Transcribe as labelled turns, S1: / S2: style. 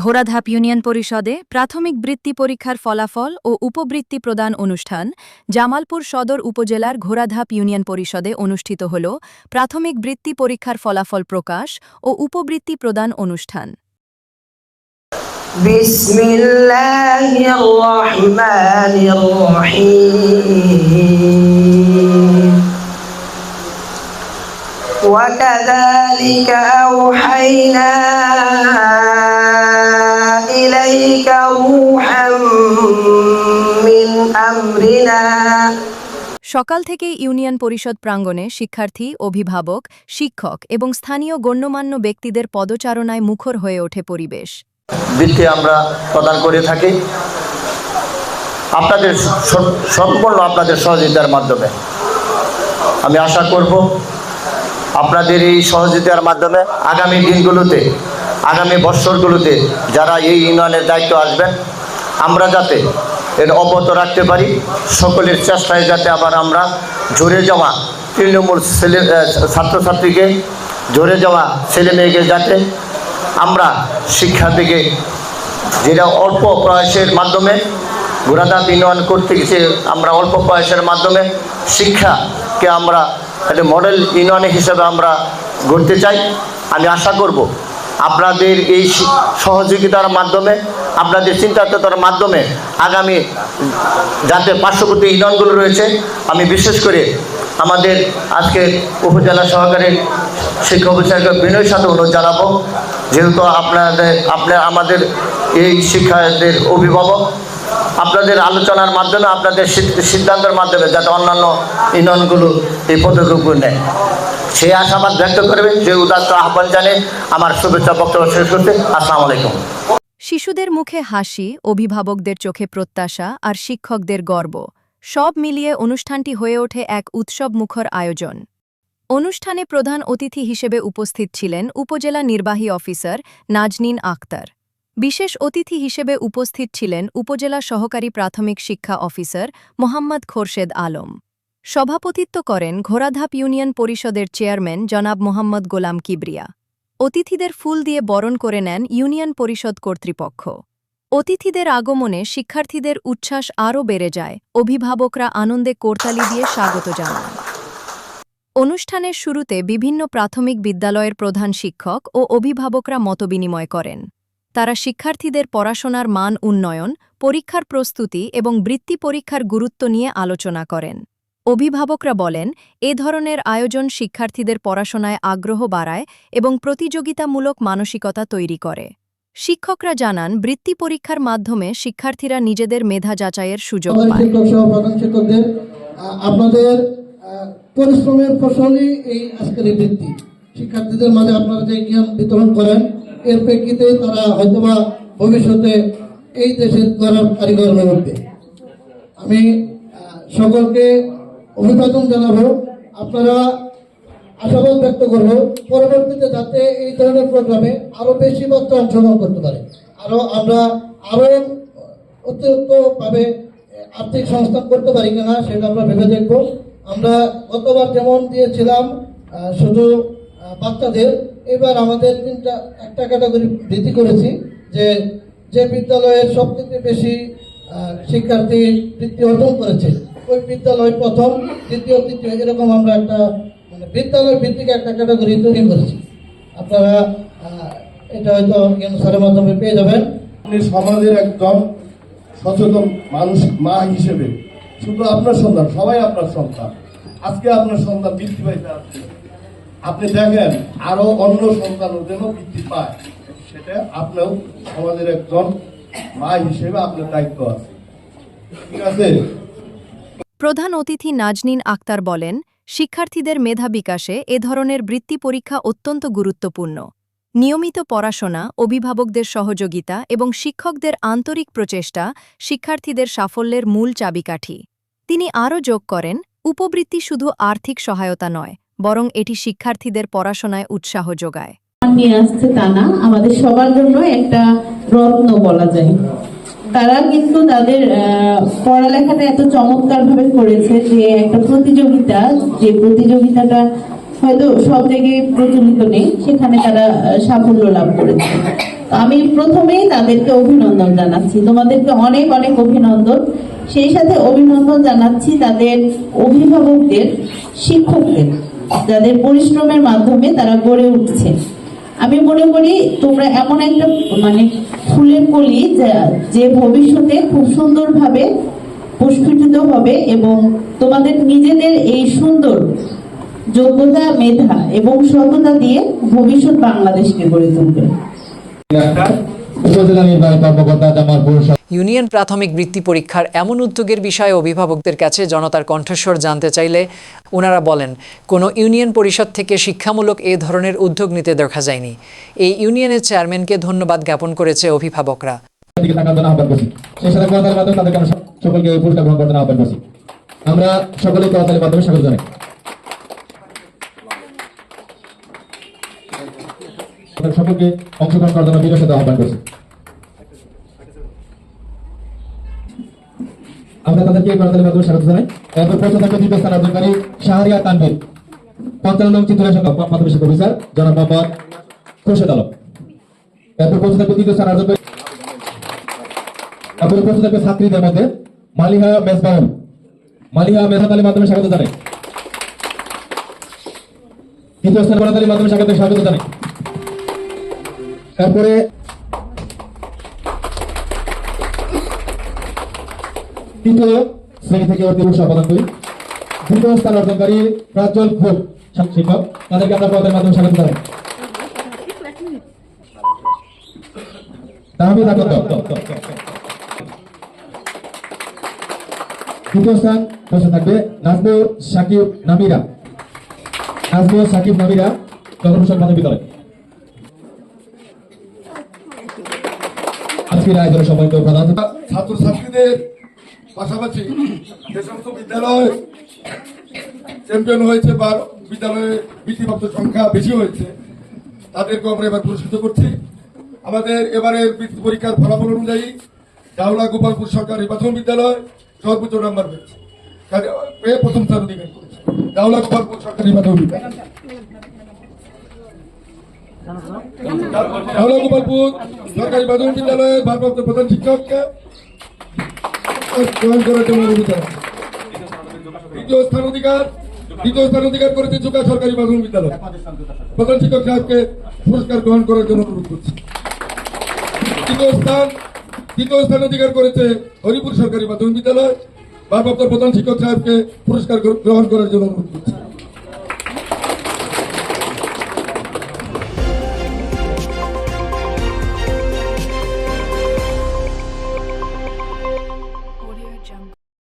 S1: ঘোড়াধাপ union পরিষদে প্রাথমিক বৃত্তি পরীক্ষার ফলাফল ও উপবৃত্তি প্রদান অনুষ্ঠান জামালপুর সদর উপজেলার ঘোড়াধাপ ইউনিয়ন পরিষদে অনুষ্ঠিত হল প্রাথমিক বৃত্তি পরীক্ষার ফলাফল প্রকাশ ও উপবৃত্তি প্রদান অনুষ্ঠান।
S2: বিসমিল্লাহির রহমানির রহিম ওয়া কাযালিকা আওহাইনা ইলাইকা রূহাম মিন আমরিনা।
S1: সকাল থেকে ইউনিয়ন পরিষদ প্রাঙ্গণে শিক্ষার্থী, অভিভাবক, শিক্ষক এবং স্থানীয় গণ্যমান্য ব্যক্তিদের পদচারণায় মুখর হয়ে ওঠে পরিবেশ।
S3: বৃত্তি আমরা প্রদান করে থাকি আপনাদের সম্পূর্ণ আপনাদের সহযোগিতার মাধ্যমে। আমি আশা করব আপনাদের এই সহযোগিতার মাধ্যমে আগামী দিনগুলোতে, আগামী বৎসরগুলোতে যারা এই ইউনিয়নের দায়িত্ব আসবেন, আমরা যাতে এটা অব্যাহত রাখতে পারি। সকলের চেষ্টায় যাতে আবার আমরা ঝরে যাওয়া তৃণমূল ছাত্রছাত্রীকে, ঝরে যাওয়া ছেলেমেয়েকে যাতে আমরা শিক্ষা থেকে, যেটা অল্প প্রয়াসের মাধ্যমে ঘোড়াধাপ ইউনিয়ন করতে গেছে, আমরা অল্প প্রয়াসের মাধ্যমে শিক্ষাকে আমরা একটা মডেল ইউনিয়ন হিসেবে আমরা গড়তে চাই। আমি আশা করব আপনাদের এই সহযোগিতার মাধ্যমে, আপনাদের চিন্তার মাধ্যমে আগামী যাতে পার্শ্ববর্তী ইউনিয়নগুলো রয়েছে, আমি বিশেষ করে আমাদের আজকে উপজেলা সহকারী শিক্ষা অফিসারকে বিনয়ের সাথে অনুরোধ জানাবো, যেহেতু আমাদের এই শিক্ষার্থীদের অভিভাবক, আপনাদের আলোচনার মাধ্যমে, আপনাদের সিদ্ধান্তের মাধ্যমে যাতে অন্যান্য ইউনিয়নগুলো এই পদক্ষেপগুলো নেয়, সেই আশাবাদ ব্যক্ত করবে। যে উদাত্ত আহ্বান জানিয়ে আমার শুভেচ্ছা বক্তব্য শেষ করতে। আসসালামু আলাইকুম।
S1: শিশুদের মুখে হাসি, অভিভাবকদের চোখে প্রত্যাশা আর শিক্ষকদের গর্ব, সব মিলিয়ে অনুষ্ঠানটি হয়ে ওঠে এক উৎসবমুখর আয়োজন। অনুষ্ঠানে প্রধান অতিথি হিসেবে উপস্থিত ছিলেন উপজেলা নির্বাহী অফিসার নাজনীন আক্তার। বিশেষ অতিথি হিসেবে উপস্থিত ছিলেন উপজেলা সহকারী প্রাথমিক শিক্ষা অফিসার মোহাম্মদ খোরশেদ আলম। সভাপতিত্ব করেন ঘোড়াধাপ ইউনিয়ন পরিষদের চেয়ারম্যান জনাব মোহাম্মদ গোলাম কিবরিয়া। অতিথিদের ফুল দিয়ে বরণ করে নেন ইউনিয়ন পরিষদ কর্তৃপক্ষ। অতিথিদের আগমনে শিক্ষার্থীদের উচ্ছ্বাস আরও বেড়ে যায়, অভিভাবকরা আনন্দে করতালি দিয়ে স্বাগত জানান। অনুষ্ঠানের শুরুতে বিভিন্ন প্রাথমিক বিদ্যালয়ের প্রধান শিক্ষক ও অভিভাবকরা মতবিনিময় করেন। তারা শিক্ষার্থীদের পড়াশোনার মান উন্নয়ন, পরীক্ষার প্রস্তুতি এবং বৃত্তি পরীক্ষার গুরুত্ব নিয়ে আলোচনা করেন। অভিভাবকরা বলেন, এ ধরনের আয়োজন শিক্ষার্থীদের পড়াশোনায় আগ্রহ বাড়ায় এবং প্রতিযোগিতামূলক মানসিকতা তৈরি করে। শিক্ষকরা জানান, বৃত্তি পরীক্ষার মাধ্যমে শিক্ষার্থীরা নিজেদের মেধা যাচাইয়ের সুযোগ পায়।
S4: আপনাদের পরিশ্রমের ফসলই এই আজকের বৃত্তি। শিক্ষার্থীদের মাঝে আপনারা যে জ্ঞান বিতরণ করেন, এর প্রেক্ষিতে তারা হয়তোবা ভবিষ্যতে এই দেশের গড়ার কারিগর হয়ে উঠবে। আমি সকলকে অভিবাদন জানাবো। আপনারা আশাবাদ ব্যক্ত করবো পরবর্তীতে যাতে এই ধরনের প্রোগ্রামে আরো বেশি বাচ্চা অংশগ্রহণ করতে পারে, আমরা আরো অতিরিক্ত ভাবে আর্থিক সংস্থান করতে পারি কিনা সেটা আমরা ভেবে দেখবো। আমরা গতবার যেমন দিয়েছিলাম শুধু বাচ্চাদের, এবার আমাদের একটা ক্যাটাগরি বৃদ্ধি করেছি, যে বিদ্যালয়ের সবথেকে বেশি শিক্ষার্থী বৃত্তি অর্জন করেছে ওই বিদ্যালয় প্রথম, দ্বিতীয়, তৃতীয়, এরকম আমরা একটা বিদ্যালয় ভিত্তিক একটা ক্যাটাগরি তৈরি করেছি। আপনারা এটা হয়তো স্যারের মাধ্যমে পেয়ে যাবেন।
S5: আপনি সমাজের একদম সচেতন মানুষ, মা হিসেবে শুধু আপনার সন্তান, সবাই আপনার সন্তান। আজকে আপনার সন্তান বৃত্তি পাইতে আসছে, আপনি দেখেন আরো অন্য সন্তানও যেন বৃত্তি পায়, সেটা আপনিও সমাজের একজন মা হিসেবে আপনার দায়িত্ব আছে। ঠিক আছে।
S1: প্রধান অতিথি নাজনীন আক্তার বলেন, শিক্ষার্থীদের মেধা বিকাশে এ ধরনের বৃত্তি পরীক্ষা অত্যন্ত গুরুত্বপূর্ণ। নিয়মিত পড়াশোনা, অভিভাবকদের সহযোগিতা এবং শিক্ষকদের আন্তরিক প্রচেষ্টা শিক্ষার্থীদের সাফল্যের মূল চাবিকাঠি। তিনি আরও যোগ করেন, উপবৃত্তি শুধু আর্থিক সহায়তা নয়, বরং এটি শিক্ষার্থীদের পড়াশোনায় উৎসাহ যোগায়।
S6: নিয়ে আসছে তা না, আমাদের সবার জন্য একটা রত্ন বলা যায়। তারা কিন্তু তাদের পড়ালেখাটা এত চমৎকার ভাবে করেছে যে একটা প্রতিযোগিতা, যে প্রতিযোগিতাটা হয়তো সব জায়গায় প্রচলিত নেই, সেখানে তারা সাফল্য লাভ করেছে। তো আমি প্রথমেই তাদেরকে অভিনন্দন জানাচ্ছি, তোমাদেরকে অনেক অনেক অভিনন্দন। সেই সাথে অভিনন্দন জানাচ্ছি তাদের অভিভাবকদের, শিক্ষকদের, যাদের পরিশ্রমের মাধ্যমে তারা গড়ে উঠছে। আমি মনে করি তোমরা এমন একটা ফুলের কলি যে ভবিষ্যতে খুব সুন্দরভাবে পুষ্পিত হবে এবং তোমাদের নিজেদের এই সুন্দর যোগ্যতা, মেধা এবং সততা দিয়ে ভবিষ্যৎ বাংলাদেশকে গড়ে তুলবে।
S7: উপজেলা নির্বাহী কর্মকর্তা জামালপুর
S8: ইউনিয়ন প্রাথমিক বৃত্তি পরীক্ষার এমন উদ্যোগের বিষয়ে অভিভাবকদের কাছে জনতার কণ্ঠস্বর জানতে চাইলে ওনারা বলেন, কোনো ইউনিয়ন পরিষদ থেকে শিক্ষামূলক এ ধরনের উদ্যোগ নিতে দেখা যায়নি। এই ইউনিয়নের চেয়ারম্যানকে ধন্যবাদ জ্ঞাপন করেছে অভিভাবকরা।
S7: সকলকে পুরস্কার গ্রহণ করতে আহ্বান করছি। আমরা সকলে করতালির মাধ্যমে স্বাগত জানাই। সকলকে অংশগ্রহণ করার জন্য বিনয়ের সাথে আহ্বান করছি। আমরা তাদেরকে করতালির মাধ্যমে স্বাগত জানাই। এরপর প্রশ্ন থাকবে দ্বিতীয় স্থান অধিকারী শাহরিয়া তানভীর, 55 নং চিত্রের সঙ্গে মাধ্যমিক শিক্ষা অফিসার জনাব মোহাম্মদ খোরশেদ আলম। এরপর প্রশ্ন থাকবে তৃতীয় স্থান অধিকারী, এরপর প্রশ্ন থাকবে ছাত্রীদের মধ্যে মালিহা মেজবাউল, মালিহা মেধাতালির মাধ্যমে স্বাগত জানাই। তৃতীয় স্থান করতালির মাধ্যমে স্বাগত জানাই। তারপরে তৃতীয় শ্রেণী থেকে পুরস্কার প্রদান করি। দ্বিতীয় স্থান অর্জনকারী প্রাজ্জ্বল ঘোষ শিক্ষক, তাদেরকে আমরা পদের মাধ্যমে স্বাগত জানাই। তাহমিদ আকন্দ। তৃতীয় স্থান বসে থাকবে নাজমুল সাকিব নামিরা, নাজমুল সাকিব নামিরা, চন্দ্রপ্রসাদ মাধ্যমিক বিদ্যালয়। আজকের আয়োজনের সম্মানিত প্রধান
S5: ছাত্রছাত্রীদের পাশাপাশি যে সমস্ত বিদ্যালয় চ্যাম্পিয়ন হয়েছে বা বিদ্যালয়ে বৃত্তিপ্রাপ্ত সংখ্যা বেশি হয়েছে তাদেরকে আমরা এবার পুরস্কৃত করছি। আমাদের এবারের বৃত্তি পরীক্ষার ফলাফল অনুযায়ী জাউলা গোপালপুর সরকারি প্রাথমিক বিদ্যালয় সর্বোচ্চ নাম্বার পেয়েছে, প্রথম স্থান অধিকার করেছে জাউলা গোপালপুর সরকারি প্রাথমিক বিদ্যালয়। জাউলা গোপালপুর সরকারি প্রাথমিক বিদ্যালয়ের ভারপ্রাপ্ত প্রধান শিক্ষককে গ্রহণ করার জন্য অনুরোধ জানাচ্ছি। দ্বিতীয় স্থান অধিকার করেছে চুকা সরকারি প্রাথমিক বিদ্যালয়, প্রধান শিক্ষক সাহেবকে পুরস্কার গ্রহণ করার জন্য অনুরোধ করছি। দ্বিতীয় স্থান অধিকার করেছে হরিপুর সরকারি প্রাথমিক বিদ্যালয়, ভারপ্রাপ্ত প্রধান শিক্ষক সাহেবকে পুরস্কার গ্রহণ করার জন্য অনুরোধ করছি।